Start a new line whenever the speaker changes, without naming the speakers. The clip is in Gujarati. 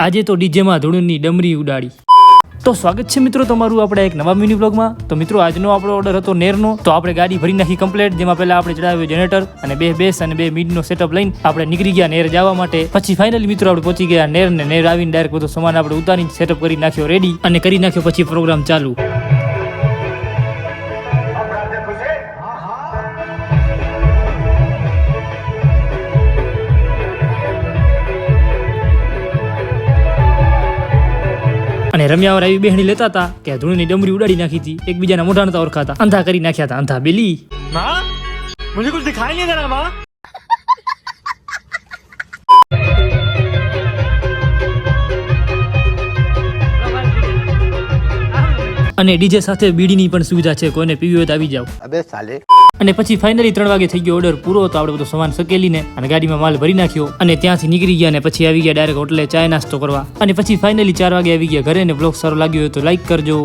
આજે તો ડીજેમાં ધૂળની ડમરી ઉડાડી. તો સ્વાગત છે મિત્રો તમારું આપણે એક નવા મિની બ્લોગમાં. તો મિત્રો આજનો આપણો ઓર્ડર હતો નેરનો. તો આપણે ગાડી ભરી નાખી કમ્પ્લીટ, જેમાં પહેલા આપણે ચડાવ્યું જનરેટર અને બે બેસ અને બે મિડનો સેટઅપ લઈને આપણે નીકળી ગયા નેર જવા માટે. પછી ફાઇનલી મિત્રો આપણે પહોંચી ગયા નેર ને નેર આવીને ડાયરેક્ટ બધો સામાન આપણે ઉતારીને સેટઅપ કરી નાખ્યો રેડી અને કરી નાખ્યો પછી પ્રોગ્રામ ચાલુ. અને રમ્યાવર આવી બેહણી લેતા હતા કે ધૂળની ડમરી ઉડાડી નાખી હતી, એકબીજાના મોઢા નતા ઓળખાતા, અંધા કરી નાખ્યા હતા. અંધા બેલી
माँ मुझे कुछ दिखाई नहीं दे रहा माँ.
અને ડીજે સાથે બીડીની પણ સુવિધા છે, કોઈને પીવી હોય તો આવી જાવ.
अबे साले.
અને પછી ફાઇનલી 3 વાગે થઈ ગયો ઓર્ડર પૂરો. તો આપણે બધો સામાન સકેલીને અને ગાડીમાં માલ ભરી નાખ્યો અને ત્યાંથી નીકળી ગયા. અને પછી આવી ગયા ડાયરેક્ટ હોટલે ચાય નાસ્તો કરવા. અને પછી ફાઇનલી 4 વાગે આવી ગયા ઘરે. ને બ્લોગ સારો લાગ્યો હોય તો લાઈક કરજો.